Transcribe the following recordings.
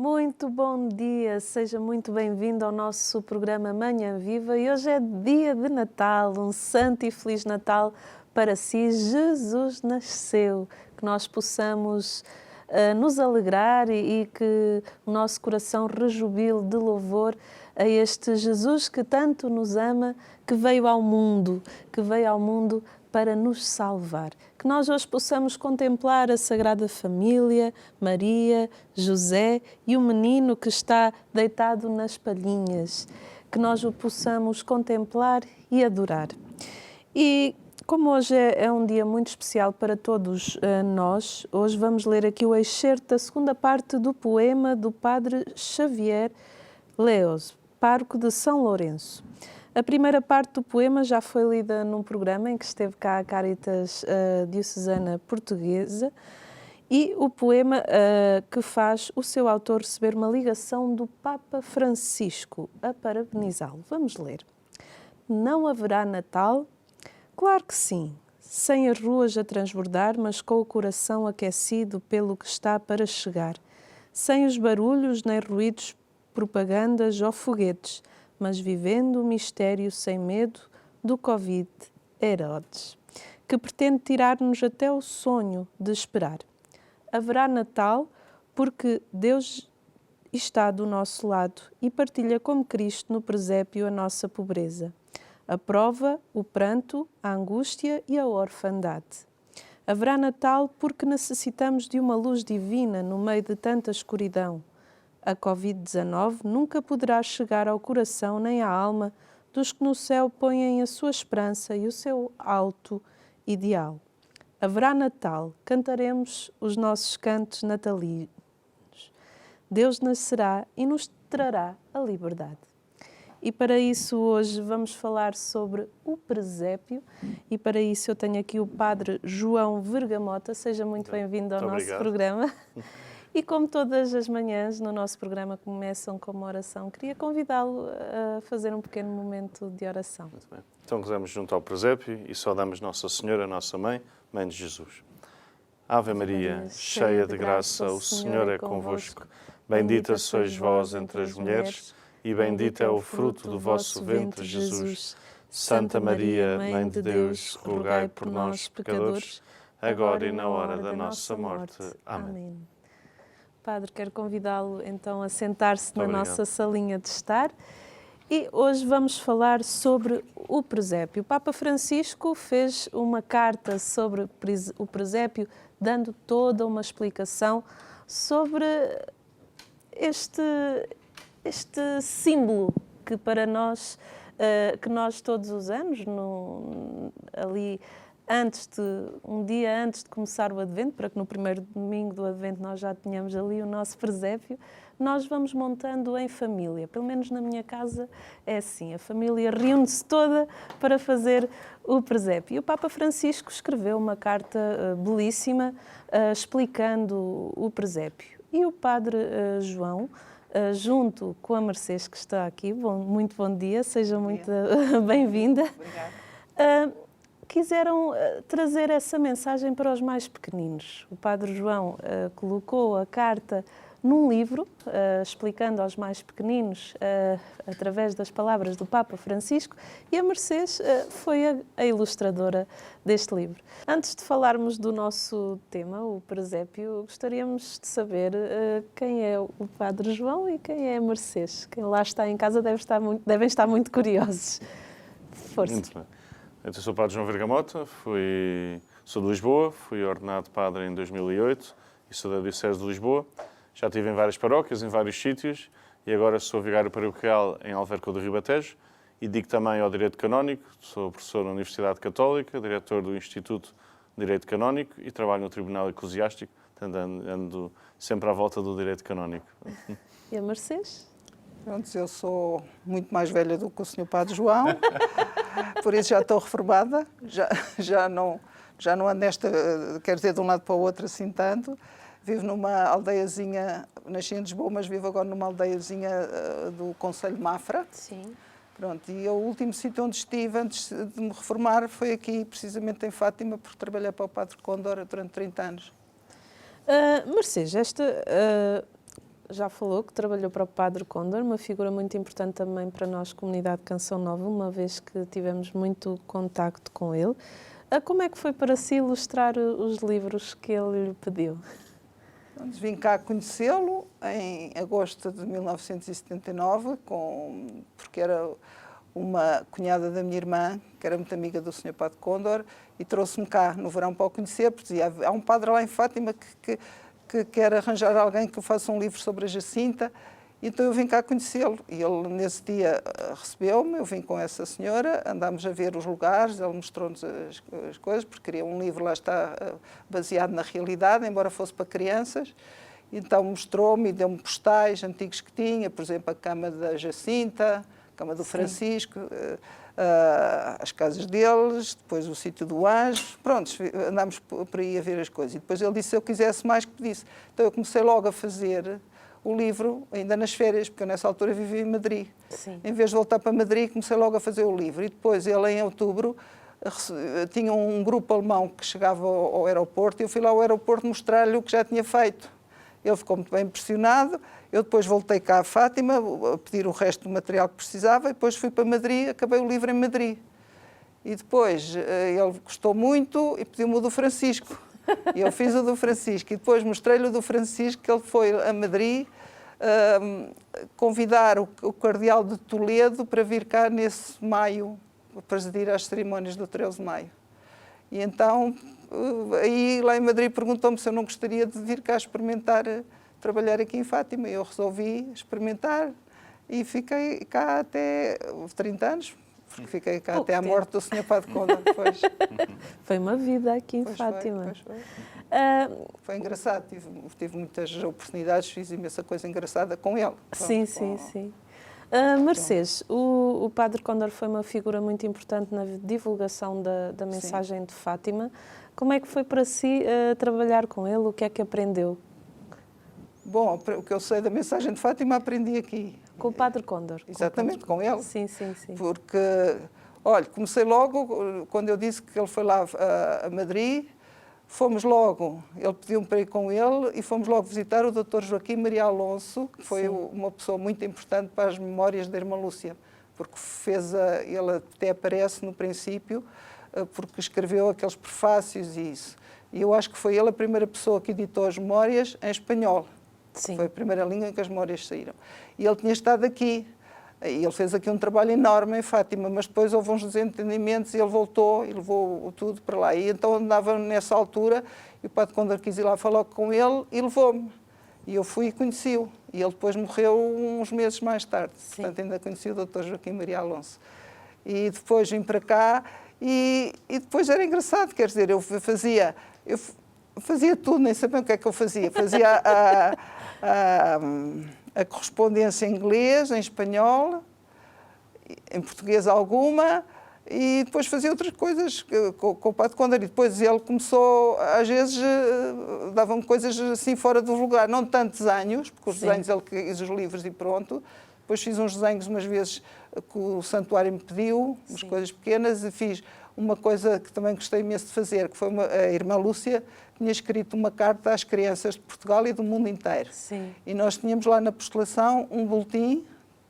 Muito bom dia, seja muito bem-vindo ao nosso programa Manhã Viva e hoje é dia de Natal, um santo e feliz Natal para si. Jesus nasceu, que nós possamos nos alegrar e que o nosso coração rejubile de louvor a este Jesus que tanto nos ama, que veio ao mundo para nos salvar. Que nós hoje possamos contemplar a Sagrada Família, Maria, José e o menino que está deitado nas palhinhas. Que nós o possamos contemplar e adorar. E como hoje é um dia muito especial para todos nós, hoje vamos ler aqui o excerto da segunda parte do poema do Padre Xavier Leoz, pároco de São Lourenço. A primeira parte do poema já foi lida num programa em que esteve cá a Caritas Diocesana Portuguesa e o poema que faz o seu autor receber uma ligação do Papa Francisco a parabenizá-lo. Vamos ler. Não haverá Natal? Claro que sim, sem as ruas a transbordar, mas com o coração aquecido pelo que está para chegar. Sem os barulhos nem ruídos, propagandas ou foguetes, mas vivendo o mistério sem medo do Covid Herodes, que pretende tirar-nos até o sonho de esperar. Haverá Natal porque Deus está do nosso lado e partilha como Cristo no presépio a nossa pobreza, a prova, o pranto, a angústia e a orfandade. Haverá Natal porque necessitamos de uma luz divina no meio de tanta escuridão. A Covid-19 nunca poderá chegar ao coração nem à alma dos que no céu põem a sua esperança e o seu alto ideal. Haverá Natal, cantaremos os nossos cantos natalinos. Deus nascerá e nos trará a liberdade. E para isso hoje vamos falar sobre o presépio e para isso eu tenho aqui o Padre João Vergamota. Seja muito bem-vindo ao nosso programa. E como todas as manhãs no nosso programa começam com uma oração, queria convidá-lo a fazer um pequeno momento de oração. Muito bem. Então rezamos junto ao presépio e saudamos Nossa Senhora, nossa Mãe, Mãe de Jesus. Ave Maria, cheia de graça, o Senhor é convosco. Bendita sois vós entre as mulheres e bendito é o fruto do vosso ventre, Jesus. Santa Maria, Mãe de Deus, rogai por nós, pecadores, agora e na hora da nossa morte. Amém. Padre, quero convidá-lo então a sentar-se na nossa salinha de estar e hoje vamos falar sobre o presépio. O Papa Francisco fez uma carta sobre o presépio, dando toda uma explicação sobre este símbolo que para nós, que nós todos os anos, ali um dia antes de começar o Advento, para que no primeiro domingo do Advento nós já tenhamos ali o nosso presépio, nós vamos montando em família. Pelo menos na minha casa é assim, a família reúne-se toda para fazer o presépio. E o Papa Francisco escreveu uma carta belíssima explicando o presépio. E o Padre João, junto com a Mercedes que está aqui, muito bom dia, seja muito bem-vinda. Obrigada. Quiseram trazer essa mensagem para os mais pequeninos. O Padre João colocou a carta num livro, explicando aos mais pequeninos, através das palavras do Papa Francisco, e a Mercedes foi a ilustradora deste livro. Antes de falarmos do nosso tema, o presépio, gostaríamos de saber quem é o Padre João e quem é a Mercedes. Quem lá está em casa devem estar muito curiosos. Força. Muito bem. Eu sou o Padre João Vergamota, sou de Lisboa, fui ordenado padre em 2008 e sou da Diocese de Lisboa. Já estive em várias paróquias, em vários sítios e agora sou vigário paroquial em Alverca do Ribatejo e digo também ao Direito Canónico. Sou professor na Universidade Católica, diretor do Instituto de Direito Canónico e trabalho no Tribunal Eclesiástico, ando sempre à volta do Direito Canónico. E a Mercedes? Pronto, eu sou muito mais velha do que o Sr. Padre João, por isso já estou reformada, já não ando nesta, quer dizer, de um lado para o outro assim tanto. Vivo numa aldeiazinha, nasci em Lisboa, mas vivo agora numa aldeiazinha do Concelho de Mafra. Sim. Pronto, e o último sítio onde estive antes de me reformar foi aqui, precisamente em Fátima, porque trabalhei para o Padre Condora durante 30 anos. Mercedes, já falou que trabalhou para o Padre Condor, uma figura muito importante também para nós, comunidade Canção Nova, uma vez que tivemos muito contacto com ele. Como é que foi para si ilustrar os livros que ele lhe pediu? Vim cá conhecê-lo em agosto de 1979, porque era uma cunhada da minha irmã, que era muito amiga do Sr. Padre Condor, e trouxe-me cá no verão para o conhecer, porque dizia, há um padre lá em Fátima que quer arranjar alguém que faça um livro sobre a Jacinta, então eu vim cá conhecê-lo. E ele, nesse dia, recebeu-me, eu vim com essa senhora, andámos a ver os lugares, ele mostrou-nos as coisas, porque queria um livro, lá está, baseado na realidade, embora fosse para crianças. Então mostrou-me e deu-me postais antigos que tinha, por exemplo, a cama da Jacinta, a cama do Francisco, as casas deles, depois o sítio do Anjo. Pronto, andámos por aí a ver as coisas. E depois ele disse se eu quisesse mais, que pedisse. Então eu comecei logo a fazer o livro, ainda nas férias, porque eu nessa altura vivia em Madrid. Sim. Em vez de voltar para Madrid, comecei logo a fazer o livro. E depois ele, em outubro, tinha um grupo alemão que chegava ao aeroporto e eu fui lá ao aeroporto mostrar-lhe o que já tinha feito. Ele ficou muito bem impressionado. Eu depois voltei cá a Fátima a pedir o resto do material que precisava e depois fui para Madrid, acabei o livro em Madrid. E depois ele gostou muito e pediu-me o do Francisco. E eu fiz o do Francisco e depois mostrei-lhe o do Francisco, que ele foi a Madrid convidar o cardeal de Toledo para vir cá nesse maio, a presidir às cerimónias do 13 de maio. E então, aí lá em Madrid perguntou-me se eu não gostaria de vir cá experimentar trabalhar aqui em Fátima. Eu resolvi experimentar e fiquei cá até 30 anos, porque fiquei cá até à morte do Sr. Padre Condor. Foi uma vida aqui em Fátima. Foi engraçado, tive muitas oportunidades, fiz imensa coisa engraçada com ele. Sim. Mercedes, o Padre Condor foi uma figura muito importante na divulgação da mensagem Sim. de Fátima. Como é que foi para si trabalhar com ele? O que é que aprendeu? Bom, o que eu sei da mensagem de Fátima aprendi aqui. Com o Padre Condor? Exatamente, com ele. Sim. Porque, olha, comecei logo, quando eu disse que ele foi lá a Madrid, fomos logo, ele pediu-me para ir com ele e fomos logo visitar o Dr. Joaquim Maria Alonso, que foi uma pessoa muito importante para as memórias da Irmã Lúcia, porque ele até aparece no princípio, porque escreveu aqueles prefácios e isso. E eu acho que foi ele a primeira pessoa que editou as memórias em espanhol. Sim. Foi a primeira língua em que as memórias saíram. E ele tinha estado aqui. E ele fez aqui um trabalho enorme em Fátima, mas depois houve uns desentendimentos e ele voltou e levou tudo para lá. E então andava nessa altura e o Padre Condor quis ir lá falar com ele e levou-me. E eu fui e conheci-o. E ele depois morreu uns meses mais tarde. Sim. Portanto, ainda conheci o Dr. Joaquim Maria Alonso. E depois vim para cá e depois era engraçado, quer dizer, eu fazia tudo, nem sabia o que é que eu fazia. Fazia a correspondência em inglês, em espanhol, em português alguma, e depois fazia outras coisas com o Padre Condor. E depois ele começou, às vezes, dava-me coisas assim fora do lugar, não tanto desenhos, porque os desenhos ele quis os livros e pronto. Depois fiz uns desenhos umas vezes que o santuário me pediu, umas coisas pequenas, e fiz uma coisa que também gostei imenso de fazer, que foi a Irmã Lúcia tinha escrito uma carta às crianças de Portugal e do mundo inteiro. Sim. E nós tínhamos lá na postulação um boletim,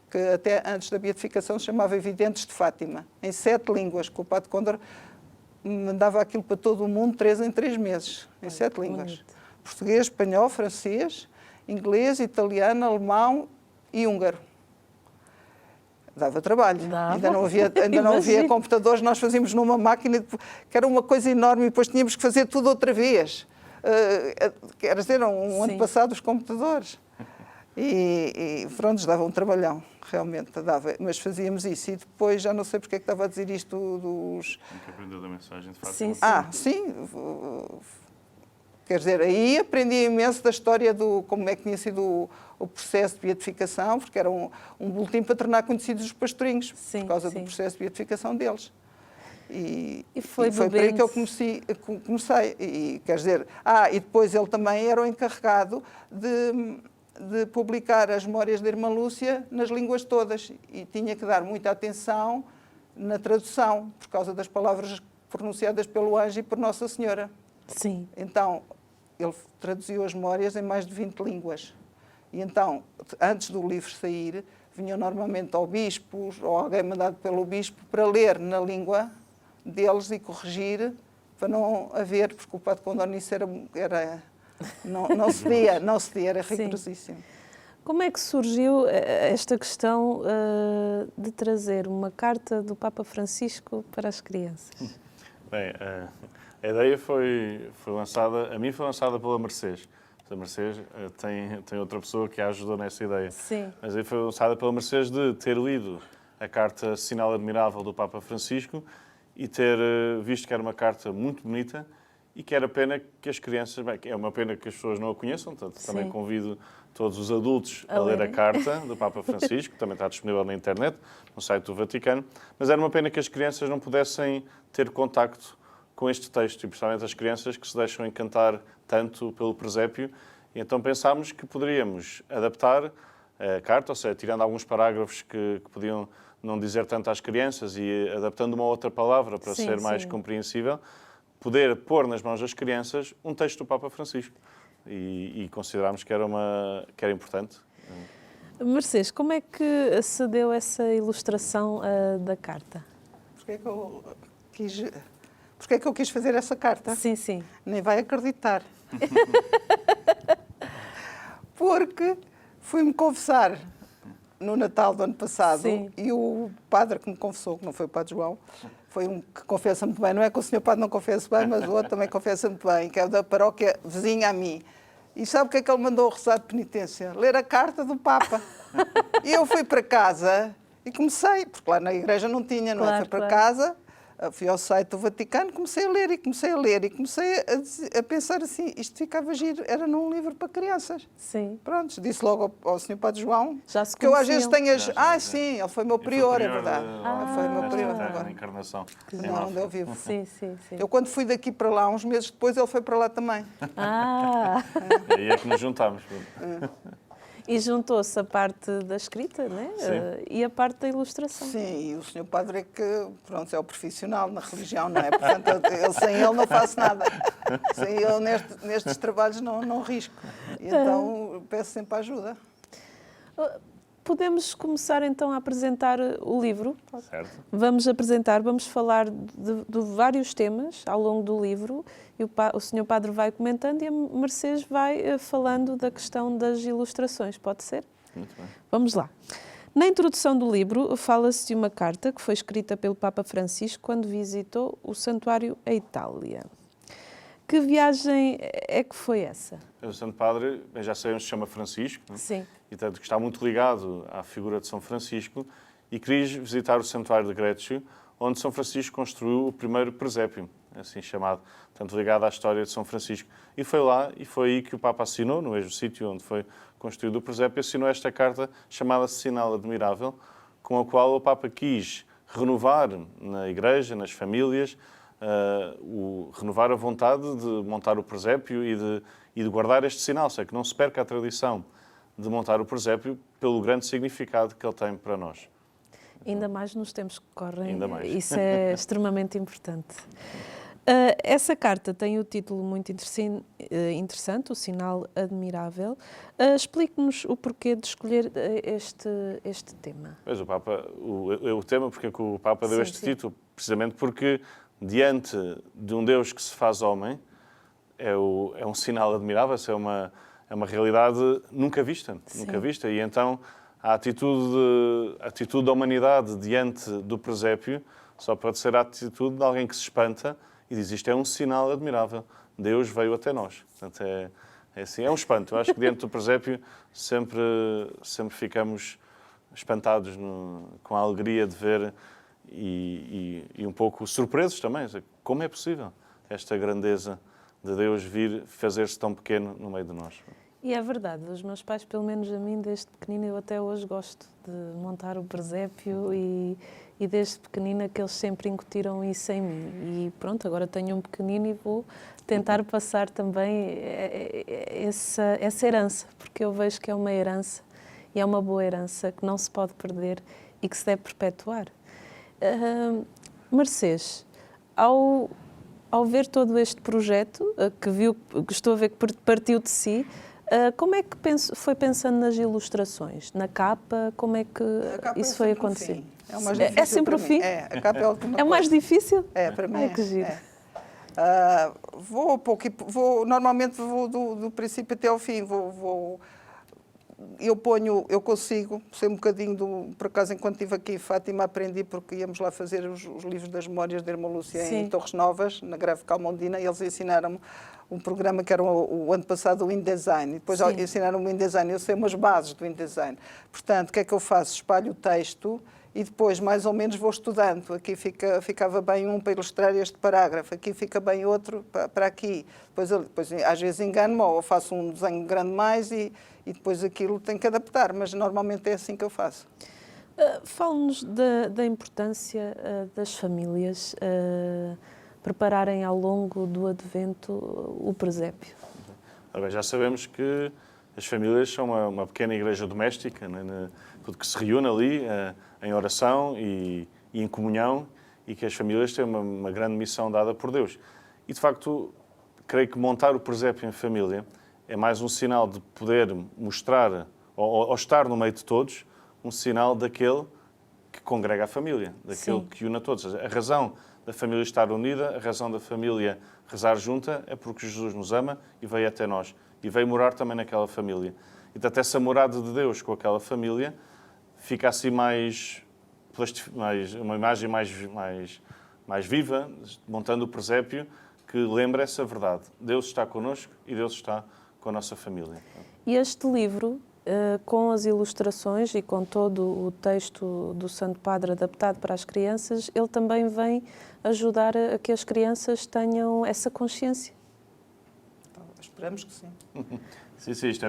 que até antes da beatificação se chamava Evidentes de Fátima, em 7 línguas, que o Padre Condor mandava aquilo para todo o mundo 3 em 3 meses, em 7 línguas. Bonito. Português, espanhol, francês, inglês, italiano, alemão e húngaro. Dava trabalho. Ainda não havia computadores, nós fazíamos numa máquina que era uma coisa enorme e depois tínhamos que fazer tudo outra vez. Quer dizer, ano passado os computadores. E pronto, dava um trabalhão, realmente dava. Mas fazíamos isso e depois já não sei porque é que estava a dizer isto dos... Que aprendeu da mensagem de Fátima. Sim. Quer dizer, aí aprendi imenso da história como é que tinha sido o processo de beatificação, porque era um boletim para tornar conhecidos os pastorinhos, por causa do processo de beatificação deles. E foi por aí que eu comecei. E, quer dizer, e depois ele também era o encarregado de publicar as memórias da Irmã Lúcia nas línguas todas e tinha que dar muita atenção na tradução, por causa das palavras pronunciadas pelo anjo e por Nossa Senhora. Sim. Então, ele traduziu as memórias em mais de 20 línguas. E então, antes do livro sair, vinham normalmente ao bispos ou alguém mandado pelo bispo para ler na língua deles e corrigir, para não haver, porque o Padre Condonice não se dia, era rigorosíssimo. Como é que surgiu esta questão de trazer uma carta do Papa Francisco para as crianças? Bem, a ideia foi lançada, a mim foi lançada pela Mercedes. A Mercedes tem outra pessoa que a ajudou nessa ideia. Sim. Mas aí foi lançada pela Mercedes de ter lido a carta Sinal Admirável do Papa Francisco e ter visto que era uma carta muito bonita e que era pena que as crianças... Bem, é uma pena que as pessoas não a conheçam, portanto, também convido todos os adultos a ler a carta do Papa Francisco, que também está disponível na internet, no site do Vaticano, mas era uma pena que as crianças não pudessem ter contacto com este texto, e principalmente as crianças que se deixam encantar tanto pelo presépio, e então pensámos que poderíamos adaptar a carta, ou seja, tirando alguns parágrafos que podiam não dizer tanto às crianças e adaptando uma outra palavra para ser mais compreensível, poder pôr nas mãos das crianças um texto do Papa Francisco. E considerámos que era importante. Mercedes, como é que se deu essa ilustração da carta? Porquê é que eu quis fazer essa carta? Sim, sim. Nem vai acreditar. Porque fui-me confessar no Natal do ano passado. Sim. E o padre que me confessou, que não foi o Padre João, foi um que confessa muito bem. Não é que o senhor padre não confessa bem, mas o outro também confessa muito bem, que é da paróquia vizinha a mim. E sabe o que é que ele mandou rezar de penitência? Ler a carta do Papa. E eu fui para casa e comecei, porque lá na igreja não tinha, não é? Fui para casa, fui ao site do Vaticano, comecei a ler e comecei a pensar assim, isto ficava giro, era num livro para crianças. Sim. Pronto, disse logo ao senhor Padre João, já se que eu às vezes tenho sim, ele foi meu prior, é verdade. Foi meu prior agora. Na encarnação. Não, onde eu vivo. Sim. Eu quando fui daqui para lá, uns meses depois, ele foi para lá também. E aí é que nos juntámos. E juntou-se a parte da escrita, né? E a parte da ilustração. Sim, e o senhor padre é que, pronto, é o profissional na religião, não é? Portanto, sem ele não faço nada. Sem ele nestes trabalhos não risco. E então peço sempre ajuda. Podemos começar então a apresentar o livro. Certo. Vamos falar de vários temas ao longo do livro e o senhor padre vai comentando e a Mercedes vai falando da questão das ilustrações, pode ser? Muito bem. Vamos lá. Na introdução do livro fala-se de uma carta que foi escrita pelo Papa Francisco quando visitou o santuário à Itália. Que viagem é que foi essa? O Santo Padre, já sabemos que se chama Francisco, não é? Sim. E tanto que está muito ligado à figura de São Francisco e quis visitar o santuário de Greccio, onde São Francisco construiu o primeiro presépio, assim chamado, portanto ligado à história de São Francisco. E foi lá, e foi aí que o Papa assinou, no mesmo sítio onde foi construído o presépio, assinou esta carta chamada Sinal Admirável, com a qual o Papa quis renovar na Igreja, nas famílias, renovar a vontade de montar o presépio e de guardar este sinal, sei que não se perca a tradição de montar o presépio pelo grande significado que ele tem para nós. Ainda mais nos tempos que correm, Ainda mais. Isso é extremamente importante. Essa carta tem o título muito interessante, o Sinal Admirável. Explique-nos o porquê de escolher este tema. Pois o Papa, o tema, porque é que o Papa deu este título? Precisamente porque diante de um Deus que se faz homem, é um sinal admirável, é uma realidade nunca vista. E então a atitude da humanidade diante do presépio só pode ser a atitude de alguém que se espanta e diz isto é um sinal admirável. Deus veio até nós. Portanto, é um espanto. Eu acho que diante do presépio sempre ficamos espantados com a alegria de ver e um pouco surpresos também. Como é possível esta grandeza de Deus vir fazer-se tão pequeno no meio de nós? E é verdade, os meus pais, pelo menos a mim, desde pequenina, eu até hoje gosto de montar o presépio e desde pequenina que eles sempre incutiram isso em mim. E pronto, agora tenho um pequenino e vou tentar passar também essa herança, porque eu vejo que é uma herança e é uma boa herança que não se pode perder e que se deve perpetuar. Mercedes, ao ver todo este projeto, que estou a ver que partiu de si, Como é que foi pensando nas ilustrações? Na capa? Como é que A capa isso é foi sempre o acontecer? fim. É o mais É difícil sempre o para fim? mim. É, a capa é a última É o mais coisa. difícil? É, para mim Ai, que giro. Normalmente vou do princípio até ao fim. Eu consigo ser um bocadinho por acaso, enquanto estive aqui em Fátima, aprendi, porque íamos lá fazer os livros das memórias de Irmã Lúcia em Sim. Torres Novas, na Greve Calmondina, e eles ensinaram-me um programa que era o ano passado, o InDesign. E depois Sim. ensinaram-me o InDesign. Eu sei umas bases do InDesign. Portanto, o que é que eu faço? Espalho o texto e depois, mais ou menos, vou estudando. Aqui ficava bem um para ilustrar este parágrafo, aqui fica bem outro para aqui. Depois às vezes engano-me ou faço um desenho grande mais e depois aquilo tem que adaptar, mas normalmente é assim que eu faço. Fale-nos da importância das famílias prepararem ao longo do Advento o presépio. Agora, já sabemos que as famílias são uma pequena igreja doméstica, né, tudo que se reúne ali em oração e em comunhão, e que as famílias têm uma grande missão dada por Deus. E, de facto, creio que montar o presépio em família é mais um sinal de poder mostrar, ou estar no meio de todos, um sinal daquele que congrega a família, daquele Sim. que une a todos. A razão da família estar unida, a razão da família rezar junta, é porque Jesus nos ama e veio até nós. E veio morar também naquela família. E, portanto, essa morada de Deus com aquela família fica assim uma imagem mais viva, montando o presépio, que lembra essa verdade. Deus está connosco e Deus está com a nossa família. E este livro, com as ilustrações e com todo o texto do Santo Padre adaptado para as crianças, ele também vem ajudar a que as crianças tenham essa consciência. Então, esperamos que sim. Sim, isto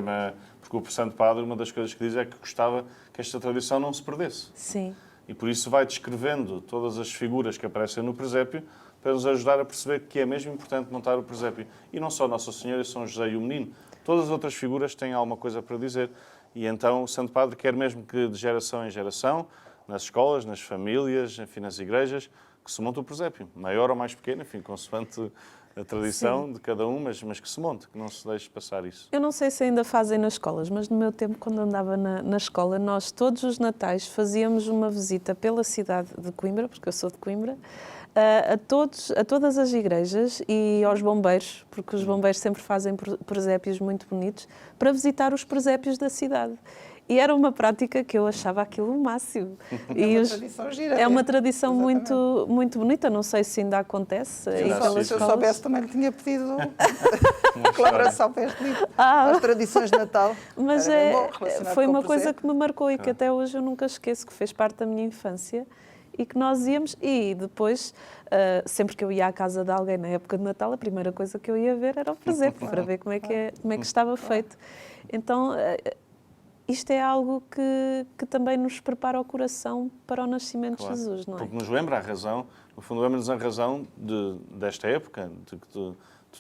porque o Santo Padre, uma das coisas que diz é que gostava que esta tradição não se perdesse. Sim. E por isso vai descrevendo todas as figuras que aparecem no presépio para nos ajudar a perceber que é mesmo importante montar o presépio. E não só Nossa Senhora e São José e o Menino. Todas as outras figuras têm alguma coisa para dizer. E então o Santo Padre quer mesmo que de geração em geração, nas escolas, nas famílias, enfim, nas igrejas, que se monte o presépio. Maior ou mais pequeno, enfim, consoante a tradição de cada um, mas que se monte, que não se deixe passar isso. Eu não sei se ainda fazem nas escolas, mas no meu tempo, quando andava na escola, nós todos os natais fazíamos uma visita pela cidade de Coimbra, porque eu sou de Coimbra, a todas as igrejas e aos bombeiros, porque os bombeiros sempre fazem presépios muito bonitos, para visitar os presépios da cidade. E era uma prática que eu achava aquilo o máximo. Tradição gira. É uma tradição muito, muito bonita, não sei se ainda acontece. Se eu soubesse, também lhe tinha pedido colaboração para este livro. As tradições de Natal. Mas foi uma coisa que me marcou e que até hoje eu nunca esqueço, que fez parte da minha infância e que nós íamos. E depois, sempre que eu ia à casa de alguém na época de Natal, a primeira coisa que eu ia ver era o presépio, para ver como é que estava feito. Então, isto é algo que também nos prepara o coração para o nascimento de Jesus, não é? Porque nos lembra a razão, no fundo lembra-nos a razão desta época, de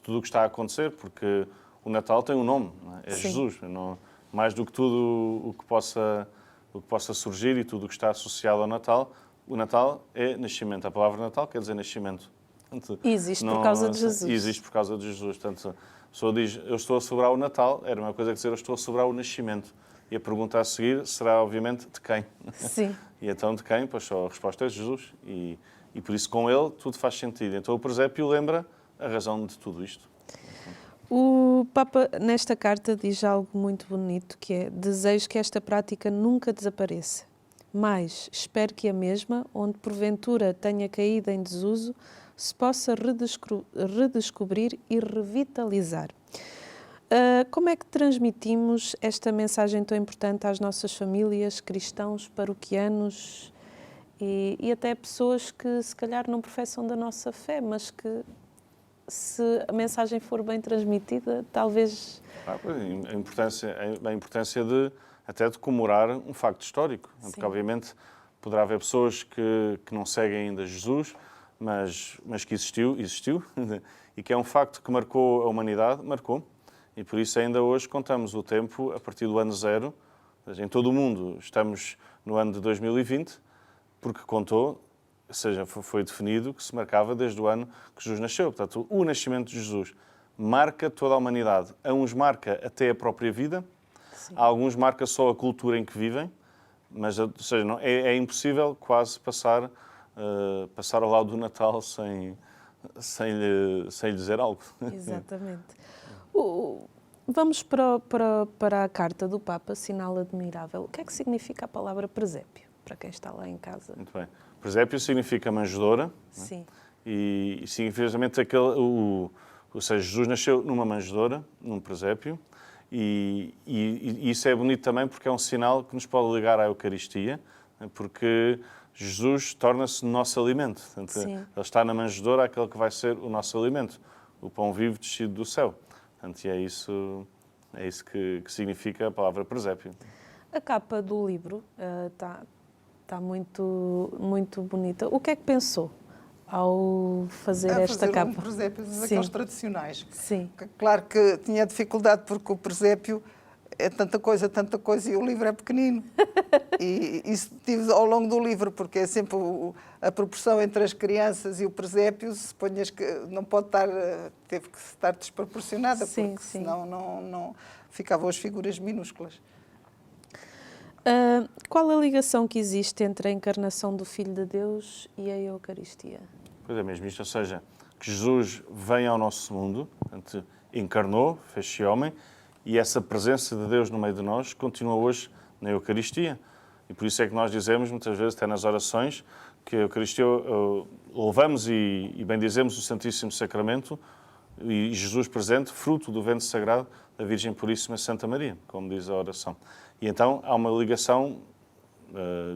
tudo o que está a acontecer, porque o Natal tem um nome, não é? É Jesus, não, mais do que tudo o que possa surgir e tudo o que está associado ao Natal. O Natal é nascimento. A palavra Natal quer dizer nascimento. Portanto, e existe por causa de Jesus. Existe por causa de Jesus. Portanto, a pessoa diz, eu estou a celebrar o Natal, era uma coisa que dizer, eu estou a celebrar o nascimento. E a pergunta a seguir será, obviamente, de quem? Sim. E então, de quem? Pois só a resposta é Jesus. E por isso, com ele, tudo faz sentido. Então, o presépio lembra a razão de tudo isto. O Papa, nesta carta, diz algo muito bonito, que é: desejo que esta prática nunca desapareça, mas espero que a mesma, onde porventura tenha caído em desuso, se possa redescobrir e revitalizar. Como é que transmitimos esta mensagem tão importante às nossas famílias, cristãos, paroquianos e até pessoas que se calhar não professam da nossa fé, mas que, se a mensagem for bem transmitida, talvez... A importância até de comemorar um facto histórico. Sim. Porque, obviamente, poderá haver pessoas que não seguem ainda Jesus, mas que existiu, e que é um facto que marcou a humanidade, marcou. E por isso ainda hoje contamos o tempo a partir do ano zero. Em todo o mundo estamos no ano de 2020, porque contou, ou seja, foi definido que se marcava desde o ano que Jesus nasceu. Portanto, o nascimento de Jesus. marca toda a humanidade. A uns marca até a própria vida, a alguns marca só a cultura em que vivem, mas, ou seja, não, é impossível quase passar ao lado do Natal sem lhe dizer algo. Exatamente. Vamos para a carta do Papa, sinal admirável. O que é que significa a palavra presépio, para quem está lá em casa? Muito bem. Presépio significa manjedoura. Sim. Né? E significa exatamente ou seja, Jesus nasceu numa manjedoura, num presépio, e isso é bonito também porque é um sinal que nos pode ligar à Eucaristia, né? Porque Jesus torna-se nosso alimento. Portanto, ele está na manjedoura, aquele que vai ser o nosso alimento, o pão vivo descido do céu. Portanto, e é isso que significa a palavra presépio. A capa do livro está muito, muito bonita. O que é que pensou ao fazer esta capa? Um presépio daqueles tradicionais. Sim. Claro que tinha dificuldade porque o presépio é tanta coisa e o livro é pequenino. E isso tive ao longo do livro, porque é sempre a proporção entre as crianças e o presépio, se ponhas que não pode estar, teve que estar desproporcionada, porque senão não ficavam as figuras minúsculas. Qual a ligação que existe entre a encarnação do Filho de Deus e a Eucaristia? Pois é mesmo isto, ou seja, que Jesus vem ao nosso mundo, portanto, encarnou, fez-se homem, e essa presença de Deus no meio de nós continua hoje na Eucaristia. E por isso é que nós dizemos, muitas vezes, até nas orações, que a Eucaristia louvamos e bendizemos o Santíssimo Sacramento e Jesus presente, fruto do ventre sagrado da Virgem Puríssima Santa Maria, como diz a oração. E então há uma ligação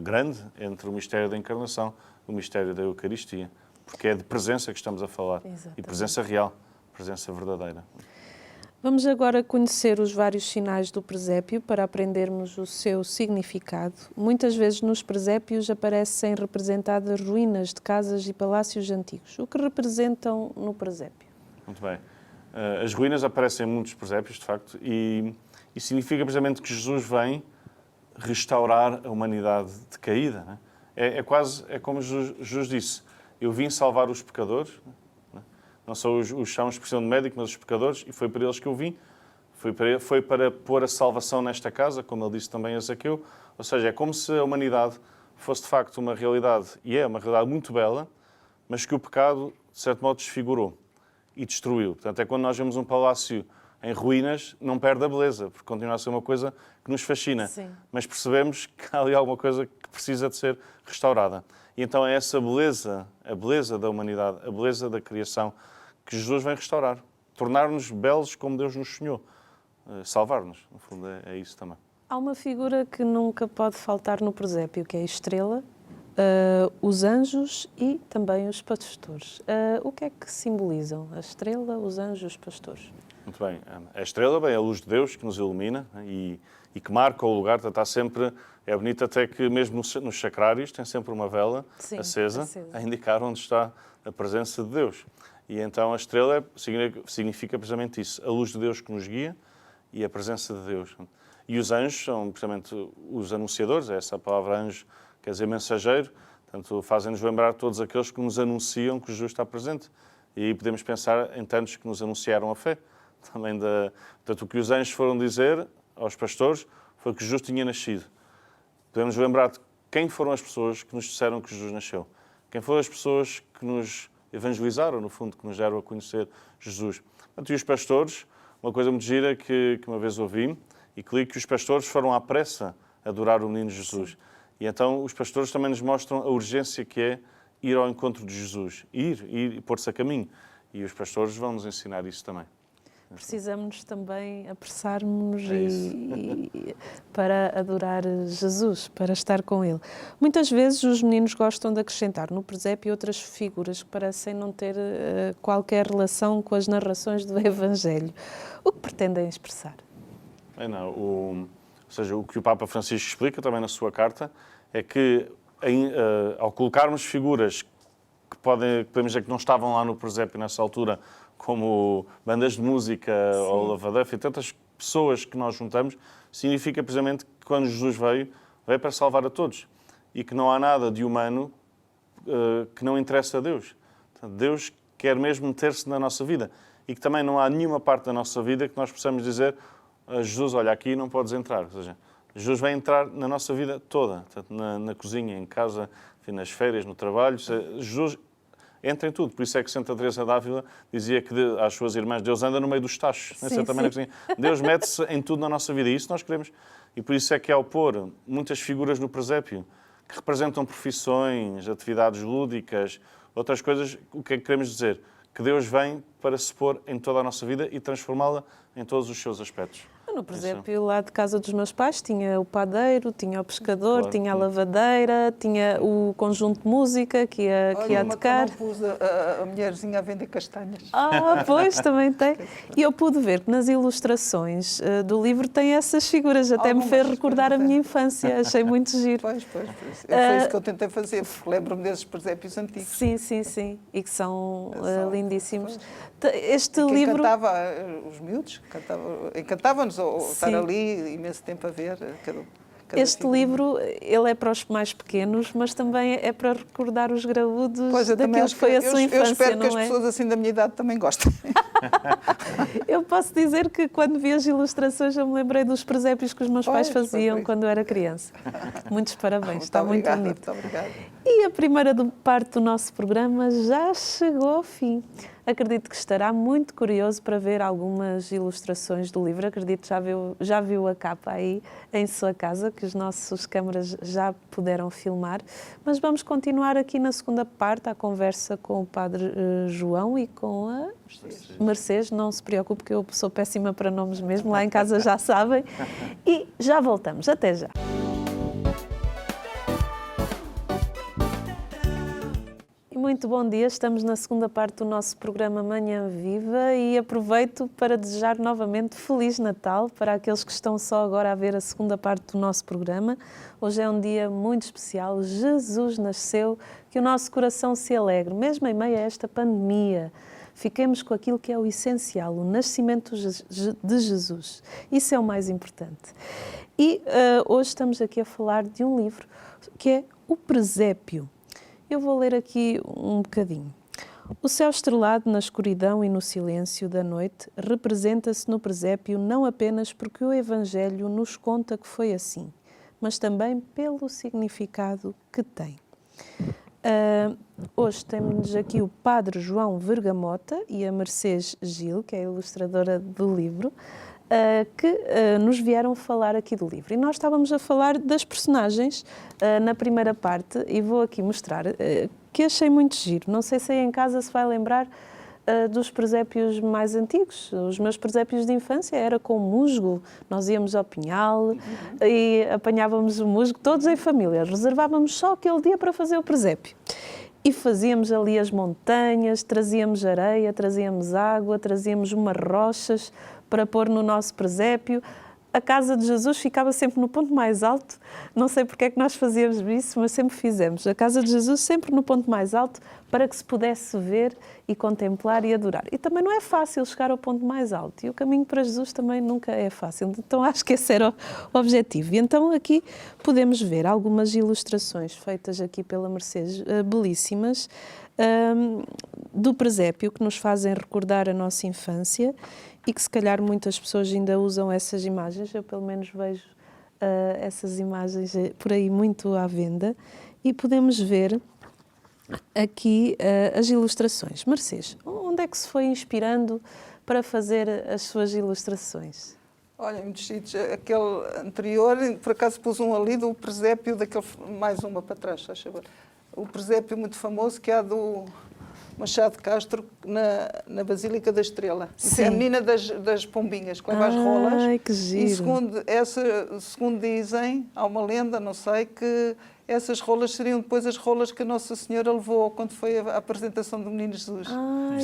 grande entre o mistério da encarnação e o mistério da Eucaristia, porque é de presença que estamos a falar. Exatamente. E presença real, presença verdadeira. Vamos agora conhecer os vários sinais do presépio para aprendermos o seu significado. Muitas vezes nos presépios aparecem representadas ruínas de casas e palácios antigos. O que representam no presépio? Muito bem. As ruínas aparecem em muitos presépios, de facto, e significa precisamente que Jesus vem restaurar a humanidade decaída. Né? É como Jesus disse, eu vim salvar os pecadores. Não são os sãos que precisam de médico, mas os pecadores, e foi para eles que eu vim. Foi para pôr a salvação nesta casa, como ele disse também a Zaqueu. Ou seja, é como se a humanidade fosse de facto uma realidade, e é uma realidade muito bela, mas que o pecado, de certo modo, desfigurou e destruiu. Portanto, é quando nós vemos um palácio em ruínas, não perde a beleza, porque continua a ser uma coisa que nos fascina. Sim. Mas percebemos que há ali alguma coisa que precisa de ser restaurada. E então é essa beleza, a beleza da humanidade, a beleza da criação, que Jesus vem restaurar, tornar-nos belos como Deus nos sonhou, salvar-nos, no fundo é isso também. Há uma figura que nunca pode faltar no presépio, que é a estrela, os anjos e também os pastores. O que é que simbolizam a estrela, os anjos e os pastores? Muito bem. A estrela, bem, é a luz de Deus que nos ilumina, né, e que marca o lugar, está sempre... É bonito até que mesmo nos sacrários tem sempre uma vela acesa a indicar onde está a presença de Deus. E então a estrela significa precisamente isso, a luz de Deus que nos guia e a presença de Deus. E os anjos são precisamente os anunciadores, essa a palavra anjo quer dizer mensageiro, portanto fazem-nos lembrar todos aqueles que nos anunciam que Jesus está presente. E aí podemos pensar em tantos que nos anunciaram a fé. Também portanto, o que os anjos foram dizer aos pastores foi que Jesus tinha nascido. Podemos lembrar de quem foram as pessoas que nos disseram que Jesus nasceu. Quem foram as pessoas que nos evangelizaram, no fundo, que nos deram a conhecer Jesus. E os pastores, uma coisa muito gira que uma vez ouvi, e que li que os pastores foram à pressa adorar o menino Jesus. Sim. E então os pastores também nos mostram a urgência que é ir ao encontro de Jesus, ir e pôr-se a caminho. E os pastores vão nos ensinar isso também. Precisamos também apressar-nos para adorar Jesus, para estar com Ele. Muitas vezes os meninos gostam de acrescentar no presépio outras figuras que parecem não ter qualquer relação com as narrações do Evangelho. O que pretendem expressar? Ou seja, o que o Papa Francisco explica também na sua carta é que ao colocarmos figuras que podemos dizer que não estavam lá no presépio nessa altura, como bandas de música ou lavadeira, e tantas pessoas que nós juntamos, significa precisamente que quando Jesus veio para salvar a todos e que não há nada de humano que não interessa a Deus. Portanto, Deus quer mesmo meter-se na nossa vida e que também não há nenhuma parte da nossa vida que nós possamos dizer a Jesus, olha, aqui não podes entrar. Ou seja, Jesus vai entrar na nossa vida toda, portanto, na cozinha, em casa, enfim, nas férias, no trabalho. Jesus entra em tudo. Por isso é que Santa Teresa d'Ávila dizia que às suas irmãs, Deus anda no meio dos tachos. Sim, também na cozinha. Deus mete-se em tudo na nossa vida e isso nós queremos. E por isso é que ao pôr muitas figuras no presépio que representam profissões, atividades lúdicas, outras coisas, o que é que queremos dizer? Que Deus vem para se pôr em toda a nossa vida e transformá-la em todos os seus aspectos. No presépio lá de casa dos meus pais tinha o padeiro, tinha o pescador, Claro, tinha a lavadeira, tinha o conjunto de música que ia tocar. Não pus a mulherzinha a vender castanhas. Pois, também tem. E eu pude ver que nas ilustrações do livro tem essas figuras. Até me fez recordar a minha infância. Achei muito giro. Pois. Foi isso que eu tentei fazer, porque lembro-me desses presépios antigos. Sim. E que são lindíssimos. Este e livro... encantava os miúdos, encantava-nos estar ali imenso tempo a ver cada Este livro, ele é para os mais pequenos, mas também é para recordar os graúdos daquilo que foi a sua infância, eu espero não que as é? pessoas assim da minha idade também gostem. Eu posso dizer que quando vi as ilustrações eu me lembrei dos presépios que os meus pais faziam quando eu era criança. Muitos parabéns, está muito bonito. Muito obrigada. E a primeira parte do nosso programa já chegou ao fim. Acredito que estará muito curioso para ver algumas ilustrações do livro. Acredito que já viu a capa aí em sua casa, que os nossos câmaras já puderam filmar. Mas vamos continuar aqui na segunda parte, a conversa com o Padre João e com a Mercedes. Não se preocupe que eu sou péssima para nomes mesmo, lá em casa já sabem. E já voltamos, até já. Muito bom dia, estamos na segunda parte do nosso programa Manhã Viva e aproveito para desejar novamente Feliz Natal para aqueles que estão só agora a ver a segunda parte do nosso programa. Hoje é um dia muito especial, Jesus nasceu, que o nosso coração se alegre, mesmo em meio a esta pandemia. Fiquemos com aquilo que é o essencial, o nascimento de Jesus. Isso é o mais importante. E hoje estamos aqui a falar de um livro que é O Presépio. Eu vou ler aqui um bocadinho. O céu estrelado na escuridão e no silêncio da noite representa-se no presépio não apenas porque o Evangelho nos conta que foi assim, mas também pelo significado que tem. Hoje temos aqui o Padre João Vergamota e a Mercedes Gil, que é a ilustradora do livro, que nos vieram falar aqui do livro. E nós estávamos a falar das personagens na primeira parte e vou aqui mostrar que achei muito giro. Não sei se aí em casa se vai lembrar dos presépios mais antigos. Os meus presépios de infância era com musgo. Nós íamos ao Pinhal e apanhávamos o musgo, todos em família. Reservávamos só aquele dia para fazer o presépio. E fazíamos ali as montanhas, trazíamos areia, trazíamos água, trazíamos umas rochas para pôr no nosso presépio. A casa de Jesus ficava sempre no ponto mais alto. Não sei porque é que nós fazíamos isso, mas sempre fizemos. A casa de Jesus sempre no ponto mais alto para que se pudesse ver e contemplar e adorar. E também não é fácil chegar ao ponto mais alto. E o caminho para Jesus também nunca é fácil. Então acho que esse era o objetivo. E então aqui podemos ver algumas ilustrações feitas aqui pela Mercedes, belíssimas, do presépio, que nos fazem recordar a nossa infância e que se calhar muitas pessoas ainda usam essas imagens. Eu pelo menos vejo essas imagens por aí muito à venda e podemos ver aqui as ilustrações. Mercedes, onde é que se foi inspirando para fazer as suas ilustrações? Olha, muitos sítios. Aquele anterior, por acaso pus um ali do presépio, mais uma para trás, faz favor. O presépio muito famoso que há do Machado de Castro na Basílica da Estrela. Isso é a menina das pombinhas, que leva as rolas. Ai, que giro. E segundo dizem, há uma lenda, não sei, que essas rolas seriam depois as rolas que a Nossa Senhora levou quando foi a apresentação do Menino Jesus. Ai,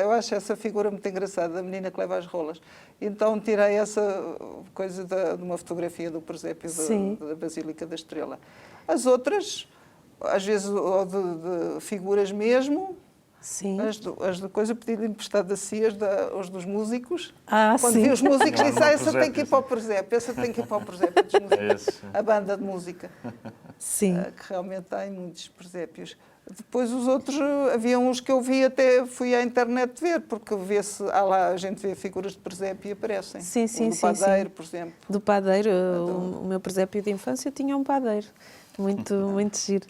eu acho essa figura muito engraçada, da menina que leva as rolas. Então tirei essa coisa de uma fotografia do presépio da Basílica da Estrela. As outras, às vezes, ou de figuras mesmo, Sim. As de coisa, pedi-lhe emprestado assim, os dos músicos. Quando Sim. vi os músicos, disse, Não, essa tem que ir para o presépio, dos músicos. A banda de música. Sim. Que realmente tem muitos presépios. Depois os outros, havia uns que eu vi, até fui à internet ver, porque vê-se, a gente vê figuras de presépio e aparecem. Sim, sim, O do sim, padeiro, sim. por exemplo. Do padeiro, o meu presépio de infância tinha um padeiro. Muito giro.